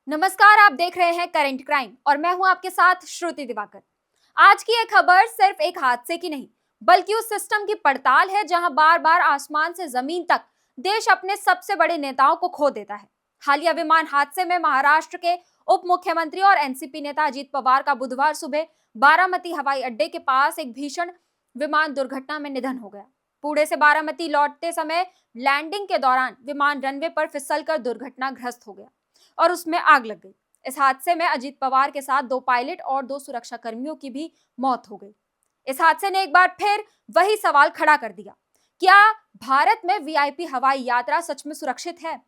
नमस्कार, आप देख रहे हैं करंट क्राइम और मैं हूं आपके साथ श्रुति दिवाकर। आज की ये खबर सिर्फ एक हादसे की नहीं, बल्कि उस सिस्टम की पड़ताल है जहां बार बार आसमान से जमीन तक देश अपने सबसे बड़े नेताओं को खो देता है। हालिया विमान हादसे में महाराष्ट्र के उप मुख्यमंत्री और एनसीपी नेता अजीत पवार का बुधवार सुबह बारामती हवाई अड्डे के पास एक भीषण विमान दुर्घटना में निधन हो गया। पुणे से बारामती लौटते समय लैंडिंग के दौरान विमान रनवे पर फिसलकर दुर्घटनाग्रस्त हो गया और उसमें आग लग गई। इस हादसे में अजीत पवार के साथ 2 पायलट और 2 सुरक्षा कर्मियों की भी मौत हो गई। इस हादसे ने एक बार फिर वही सवाल खड़ा कर दिया, क्या भारत में वीआईपी हवाई यात्रा सच में सुरक्षित है?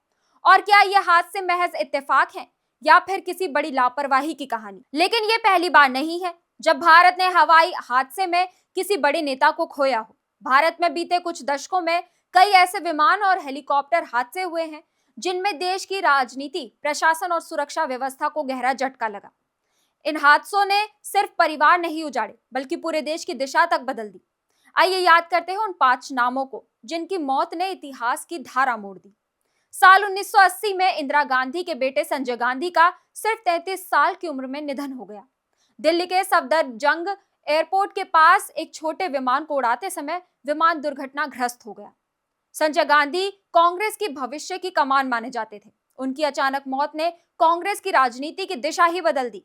और क्या यह हादसे महज इत्तेफाक है या फिर किसी बड़ी लापरवाही की कहानी? लेकिन यह पहली बार नहीं है जब भारत ने हवाई हादसे में किसी बड़े नेता को खोया हो। भारत में बीते कुछ दशकों में कई ऐसे विमान और हेलीकॉप्टर हादसे हुए हैं जिनमें देश की राजनीति, प्रशासन और सुरक्षा व्यवस्था को गहरा झटका लगा। इन हादसों ने सिर्फ परिवार नहीं उजाड़े, बल्कि पूरे देश की दिशा तक बदल दी। आइए याद करते हैं उन 5 नामों को जिनकी मौत ने इतिहास की धारा मोड़ दी। साल 1980 में इंदिरा गांधी के बेटे संजय गांधी का सिर्फ 33 साल की उम्र में निधन हो गया। दिल्ली के सफदरजंग एयरपोर्ट के पास एक छोटे विमान को उड़ाते समय विमान दुर्घटनाग्रस्त हो गया। संजय गांधी कांग्रेस की भविष्य की कमान माने जाते थे। उनकी अचानक मौत ने कांग्रेस की राजनीति की दिशा ही बदल दी।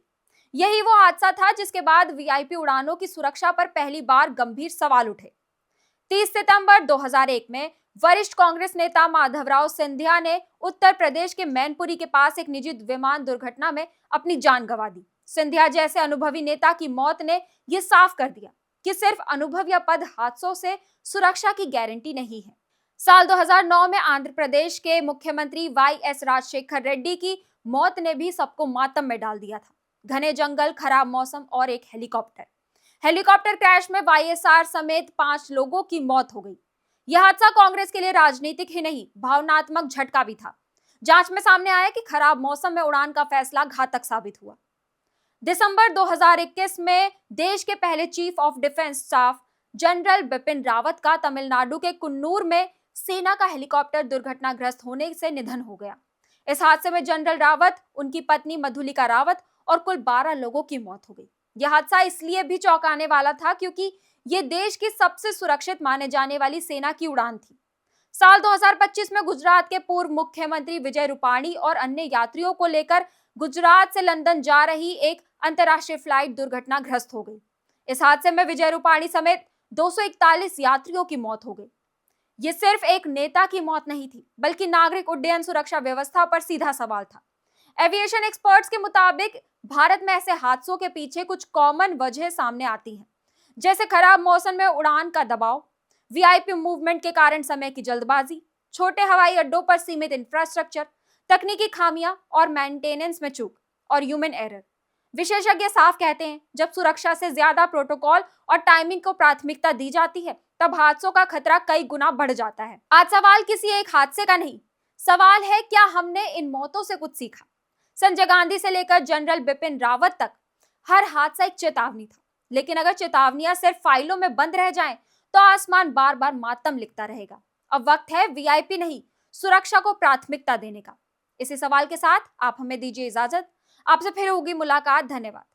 यही वो हादसा था जिसके बाद वीआईपी उड़ानों की सुरक्षा पर पहली बार गंभीर सवाल उठे। 30 सितंबर 2001 में वरिष्ठ कांग्रेस नेता माधवराव सिंधिया ने उत्तर प्रदेश के मैनपुरी के पास एक निजी विमान दुर्घटना में अपनी जान गंवा दी। सिंधिया जैसे अनुभवी नेता की मौत ने यह साफ कर दिया कि सिर्फ अनुभव या पद हादसों से सुरक्षा की गारंटी नहीं है। साल 2009 में आंध्र प्रदेश के मुख्यमंत्री वाईएस राजशेखर रेड्डी की मौत ने भी सबको मातम में डाल दिया था। घने जंगल, खराब मौसम और एक हेलीकॉप्टर क्रैश में वाईएसआर समेत 5 लोगों की मौत हो गई। यह हादसा कांग्रेस के लिए राजनीतिक ही नहीं, भावनात्मक झटका भी था। जांच में सामने आया कि खराब मौसम में उड़ान का फैसला घातक साबित हुआ। दिसंबर 2021 में देश के पहले chief of defence staff general Bipin Rawat का तमिलनाडु के कुन्नूर में सेना का हेलीकॉप्टर दुर्घटनाग्रस्त होने से निधन हो गया। इस हादसे में जनरल रावत, उनकी पत्नी मधुलिका रावत और कुल 12 लोगों की मौत हो गई। यह हादसा इसलिए भी चौंकाने वाला था क्योंकि यह देश की सबसे सुरक्षित माने जाने वाली सेना की उड़ान थी। साल 2025 में गुजरात के पूर्व मुख्यमंत्री विजय रूपाणी और अन्य यात्रियों को लेकर गुजरात से लंदन जा रही एक अंतरराष्ट्रीय फ्लाइट दुर्घटनाग्रस्त हो गई। इस हादसे में विजय रूपाणी समेत 241 यात्रियों की मौत हो गई। ये सिर्फ एक नेता की मौत नहीं थी, बल्कि नागरिक उड्डयन सुरक्षा व्यवस्था पर सीधा सवाल था। एविएशन एक्सपर्ट्स के मुताबिक भारत में ऐसे हादसों के पीछे कुछ कॉमन वजह सामने आती हैं, जैसे खराब मौसम में उड़ान का दबाव, वीआईपी मूवमेंट के कारण समय की जल्दबाजी, छोटे हवाई अड्डों पर सीमित इंफ्रास्ट्रक्चर, तकनीकी खामियां और मेंटेनेंस में चूक और ह्यूमन एरर। विशेषज्ञ साफ कहते हैं, जब सुरक्षा से ज्यादा प्रोटोकॉल और टाइमिंग को प्राथमिकता दी जाती है, तब हादसों का खतरा कई गुना बढ़ जाता है। आज सवाल किसी एक हादसे का नहीं, सवाल है क्या हमने इन मौतों से कुछ सीखा? संजय गांधी से लेकर जनरल बिपिन रावत तक हर हादसा एक चेतावनी था। लेकिन अगर चेतावनियां सिर्फ फाइलों में बंद रह जाएं, तो आसमान बार बार मातम लिखता रहेगा। अब वक्त है वीआईपी नहीं, सुरक्षा को प्राथमिकता देने का। इसी सवाल के साथ आप हमें दीजिए इजाजत। आपसे फिर होगी मुलाकात। धन्यवाद।